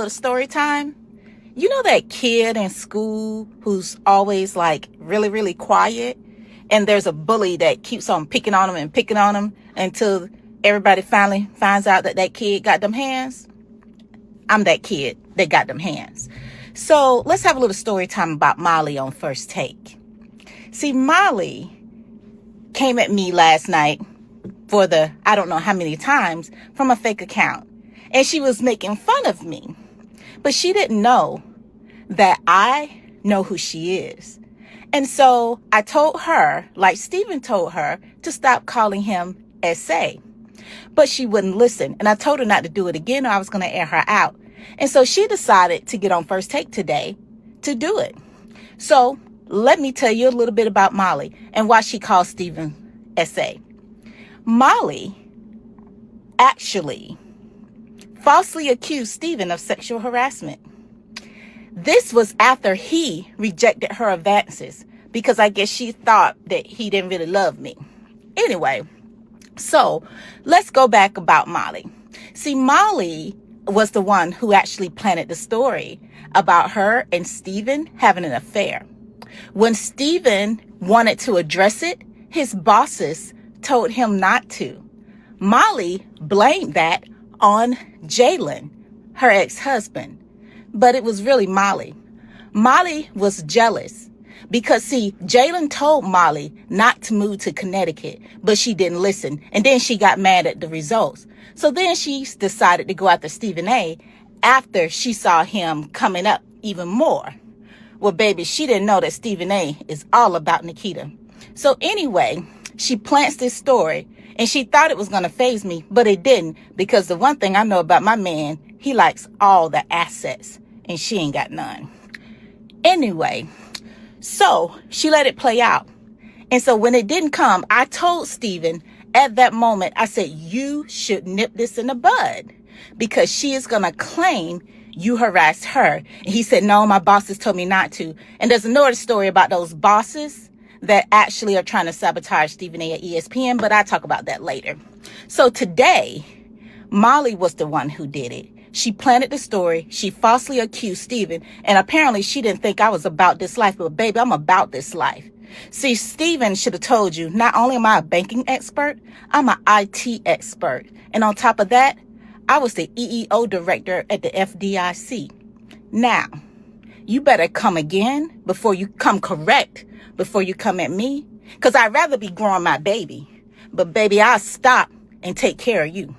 little story time? You know that kid in school who's always like really, really quiet? And there's a bully that keeps on picking on him until everybody finally finds out that that kid got them hands? I'm that kid that got them hands. So let's have a little story time about Molly on First Take. See, Molly came at me last night for the, I don't know how many times, from a fake account. And she was making fun of me. But she didn't know that I know who she is. And so I told her, like Stephen told her, to stop calling him SA. But she wouldn't listen. And I told her not to do it again or I was going to air her out. And so she decided to get on First Take today to do it. So let me tell you a little bit about Molly and why she calls Stephen SA. Molly actually falsely accused Stephen of sexual harassment. This was after he rejected her advances because I guess she thought that he didn't really love me. Anyway, so let's go back about Molly. See, Molly was the one who actually planted the story about her and Stephen having an affair. When Stephen wanted to address it, his bosses told him not to. Molly blamed that on Jalen, her ex-husband. But it was really Molly. Molly was jealous because, see, Jalen told Molly not to move to Connecticut, but she didn't listen. And then she got mad at the results. So then she decided to go after Stephen A. after she saw him coming up even more. Well, baby, she didn't know that Stephen A. is all about Nikita. So anyway, she plants this story and she thought it was going to faze me, but it didn't, because the one thing I know about my man, he likes all the assets and she ain't got none. Anyway, so she let it play out. And so when it didn't come, I told Stephen at that moment, I said, you should nip this in the bud because she is going to claim you harassed her. And he said, no, my bosses told me not to. And there's another story about those bosses that actually are trying to sabotage Stephen A. at ESPN, but I'll talk about that later. So today, Molly was the one who did it. She planted the story. She falsely accused Stephen. And apparently she didn't think I was about this life, but baby, I'm about this life. See, Stephen should have told you, not only am I a banking expert, I'm an IT expert. And on top of that, I was the EEO director at the FDIC. Now, you better come again before you come correct, before you come at me. Because I'd rather be growing my baby. But baby, I'll stop and take care of you.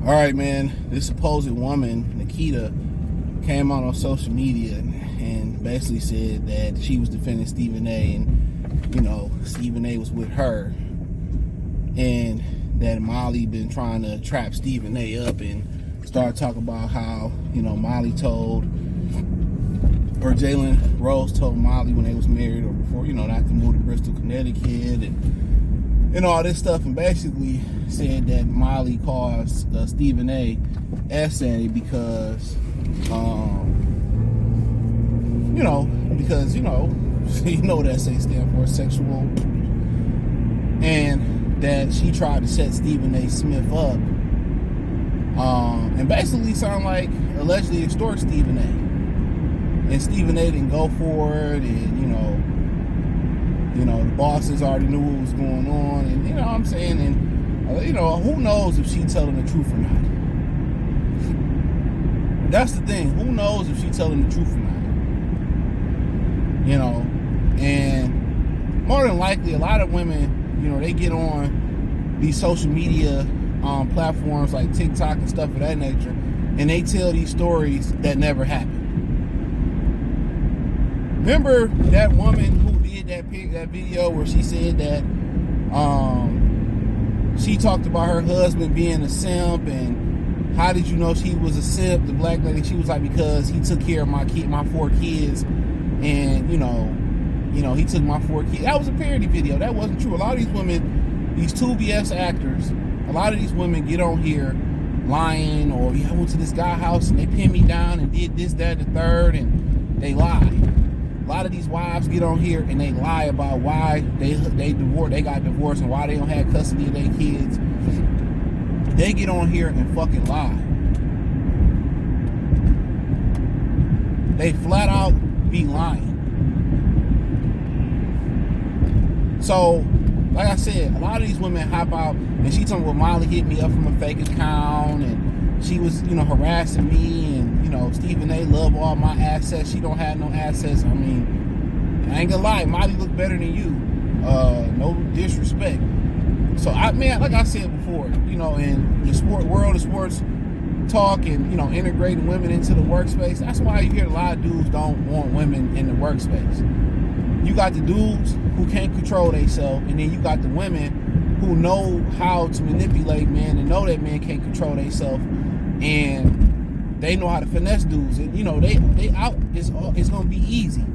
All right, man, this supposed woman, Nikita, came out on social media and basically said that she was defending Stephen A. and, you know, Stephen A. was with her. And that Molly been trying to trap Stephen A. up and start talking about how, you know, Molly told, or Jalen Rose told Molly when they was married or before, you know, not to move to Bristol, Connecticut and all this stuff, and basically said that Molly caused Stephen A. essay because, you know what essay stand for, sexual, and that she tried to set Stephen A. Smith up, and basically sound like allegedly extort Stephen A. And Stephen A. didn't go for it, and you know, the bosses already knew what was going on, and you know what I'm saying, and you know, who knows if she's telling the truth or not? That's the thing. Who knows if she's telling the truth or not? You know, and more than likely, a lot of women, you know, they get on these social media platforms like TikTok and stuff of that nature, and they tell these stories that never happened. Remember that woman who did that video where she said that she talked about her husband being a simp, and how did you know she was a simp? The black lady, she was like, because he took care of my 4 kids, and you know, he took my 4 kids. That was a parody video. That wasn't true. A lot of these women, these 2 BS actors, a lot of these women get on here lying, or yeah, I went to this guy's house and they pinned me down and did this, that, and the third, and they lie. A lot of these wives get on here and they lie about why they got divorced and why they don't have custody of their kids. They get on here and fucking lie. They flat out be lying. So, like I said, a lot of these women hop out, and she told me, well, Molly hit me up from a fake account, and she was, harassing me, and, Stephen A. love all my assets. She don't have no assets. I mean, I ain't gonna lie, Molly look better than you. No disrespect. So, like I said before, in the world of sports talk and, integrating women into the workspace, that's why you hear a lot of dudes don't want women in the workspace. You got the dudes who can't control themselves, and then you got the women who know how to manipulate men and know that men can't control themselves, and they know how to finesse dudes. And they out. It's gonna be easy.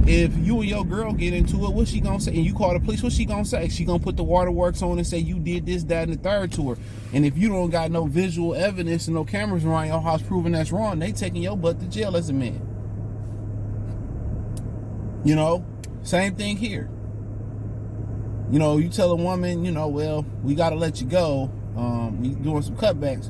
If you and your girl get into it, what's she gonna say? And you call the police, what's she gonna say? She gonna put the waterworks on and say you did this, that, and the third to her. And if you don't got no visual evidence and no cameras around your house proving that's wrong, they taking your butt to jail as a man. Same thing here. You tell a woman, well, we gotta let you go. We doing some cutbacks.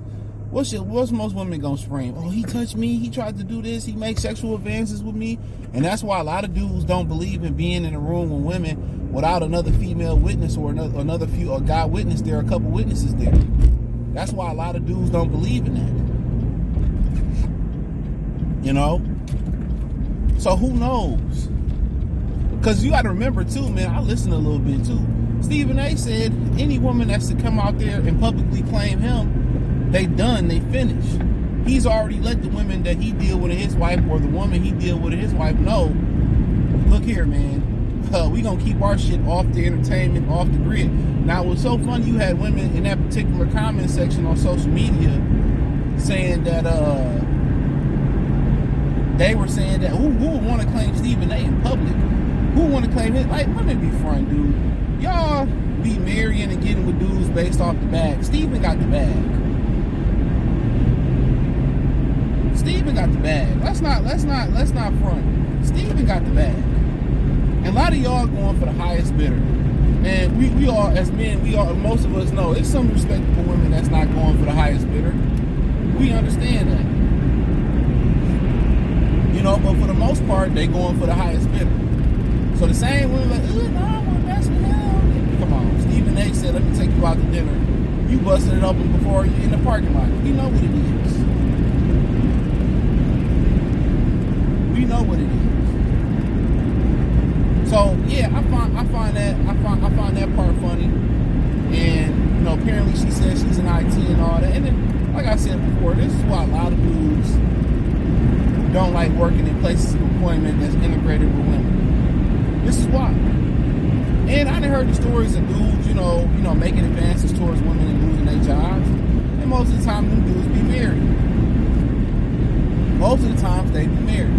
What's most women gonna scream? Oh, he touched me. He tried to do this. He makes sexual advances with me. And that's why a lot of dudes don't believe in being in a room with women without another female witness or another guy witness there, a couple witnesses there. That's why a lot of dudes don't believe in that. So who knows? Because you got to remember, too, man, I listen a little bit, too. Stephen A. said any woman that's to come out there and publicly claim him, they done, they finished. He's already let the women that he deal with his wife or the woman he deal with his wife know, look here, man, we going to keep our shit off the entertainment, off the grid. Now, it was so funny, you had women in that particular comment section on social media saying that, they were saying that, who would want to claim Stephen A. in public? Who want to claim it? Like, women be front, dude. Y'all be marrying and getting with dudes based off the bag. Stephen got the bag. Stephen got the bag. Let's not front. Stephen got the bag. And a lot of y'all going for the highest bidder. And we all, as men, most of us know, there's some respectable women that's not going for the highest bidder. We understand that. But for the most part, they going for the highest bidder. So the same women like, no, I want to mess with him. Come on, Stephen A. said, let me take you out to dinner. You busted it open before you in the parking lot. We know what it is. We know what it is. So yeah, I find that part funny. And apparently she says she's in IT and all that. And then, like I said before, this is why a lot of dudes don't like working in places of employment that's integrated with women. This is why. And I done heard the stories of dudes, making advances towards women and losing their jobs. And most of the time, them dudes be married. Most of the times, they be married.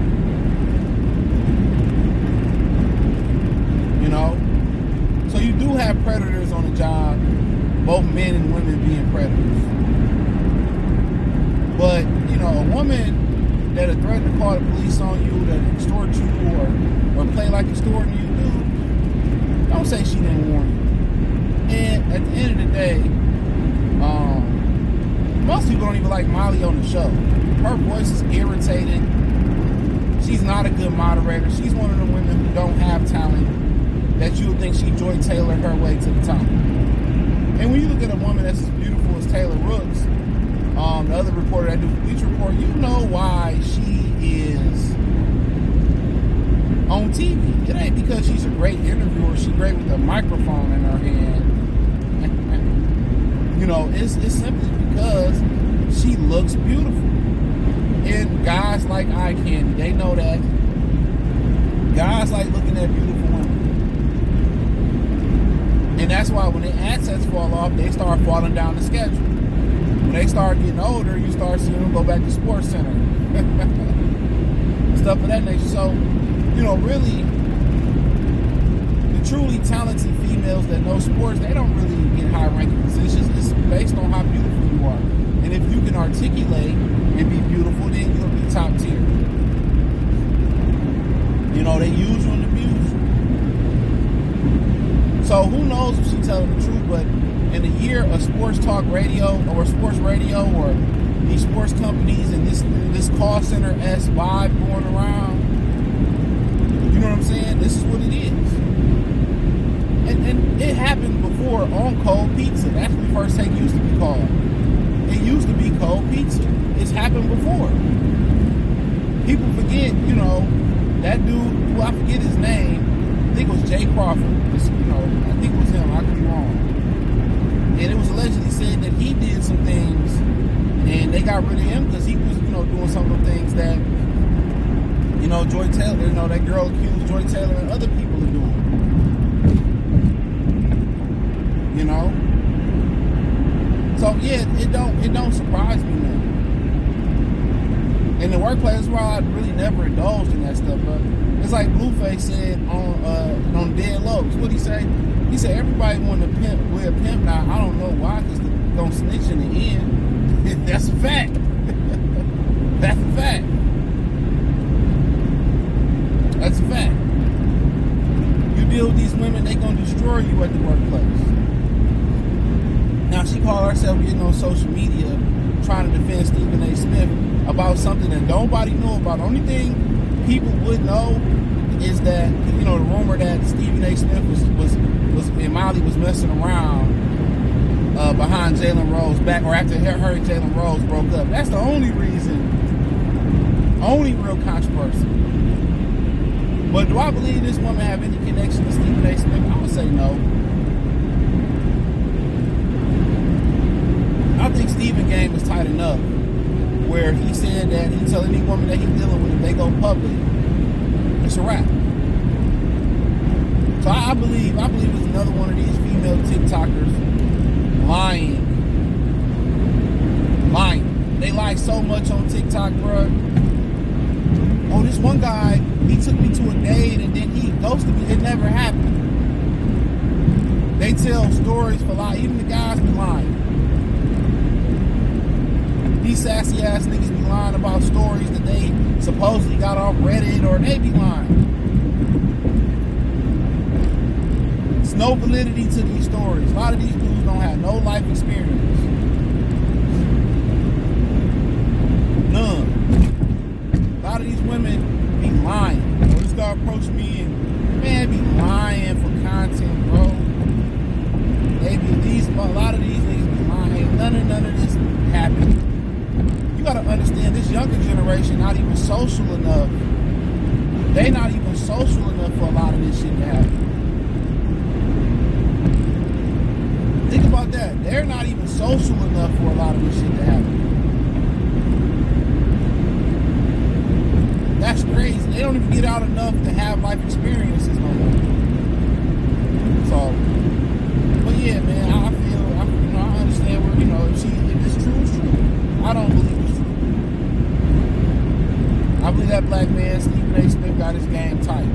So you do have predators on the job, both men and women being predators. But, a woman that'll threaten to call the police on you, that extort you, or play like extorting you, dude, don't say she didn't warn you. And at the end of the day, most people don't even like Molly on the show. Her voice is irritating. She's not a good moderator. She's one of the women who don't have talent that you would think she Joy Taylor her way to the top. And when you look at a woman that's as beautiful as Taylor Rooks, the other reporter that do the Bleacher Report, you know why she is on TV. It ain't because she's a great interviewer. She's great with a microphone in her hand. It's simply because she looks beautiful. And guys like eye candy, they know that. Guys like looking at beautiful women. And that's why when their assets fall off, they start falling down the schedule. When they start getting older, you start seeing them go back to Sports Center. Stuff of that nature. So, really, the truly talented females that know sports, they don't really get high-ranking positions. It's based on how beautiful you are. And if you can articulate and be beautiful, then you'll be top tier. They use you and abuse you. So who knows if she's telling the truth, but in a year of sports talk radio or sports radio or these sports companies and this call center-esque vibe going around. You know what I'm saying? This is what it is. And it happened before on Cold Pizza. That's when First Take used to be called. It used to be Cold Pizza. It's happened before. People forget, you know, that dude, who I forget his name, I think it was Jay Crawford. You know, I think it was him. I could be wrong. And it was allegedly said that he did some things, and they got rid of him because he was, you know, doing some of the things that, you know, Joy Taylor, you know, that girl accused Joy Taylor and other people of doing. You know? So yeah, it don't surprise me now. In the workplace, that's why I really never indulged in that stuff, but it's like Blueface said on Dead Lows. What'd he say? He said everybody want to wear a pimp now. I don't know why, because they don't snitch in the end. That's a fact. That's a fact. That's a fact. You deal with these women, they gonna destroy you at the workplace. Now she called herself getting on social media trying to defend Stephen A. Smith about something that nobody knew about. The only thing people would know is that, you know, the rumor that Stephen A. Smith was and Molly was messing around behind Jalen Rose back, or after her and Jalen Rose broke up. That's the only reason, only real controversy. But do I believe this woman have any connection to Stephen A. Smith? I would say no. I think Stephen game is tight enough where he said that he tell any woman that he's dealing with, if they go public, it's a wrap. So I believe it's another one of these female TikTokers lying. They lie so much on TikTok, bro. Oh, this one guy, he took me to a date and then he ghosted me. It never happened. They tell stories for lie. Even the guys be lying. These sassy ass niggas be lying about stories that they supposedly got off Reddit, or they be lying. There's no validity to these stories. A lot of these dudes don't have no life experience. None. A lot of these women be lying. Or this guy approached me and, man, be lying for content, bro. They be a lot of these niggas be lying. Ain't none of this happened. You gotta understand, this younger generation not even social enough. They not even social enough for a lot of this shit to happen. Think about that. They're not even social enough for a lot of this shit to happen. That's crazy. They don't even get out enough to have life experiences no more. So, but yeah, man, I understand where, you know, if it's true, it's true. I don't believe it's true. I believe that black man, Stephen A. Smith, got his game tight.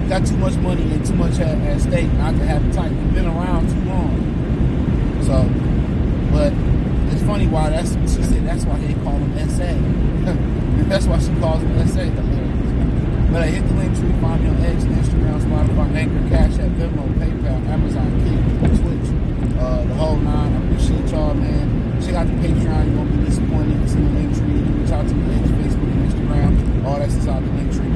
He got too much money and too much at stake not to have it tight. He's been around too long. So, but it's funny why she said that's why they call him S.A. That's why she calls him S.A. But I hit the link tree, find me on X, Instagram, Spotify, Anchor, Cash App, Venmo, PayPal, Amazon, Kick, Twitch, the whole nine. I appreciate y'all, man. Check out the Patreon. You won't be disappointed. It's in the link tree. Reach out to me on Facebook and Instagram. All that's inside the link tree.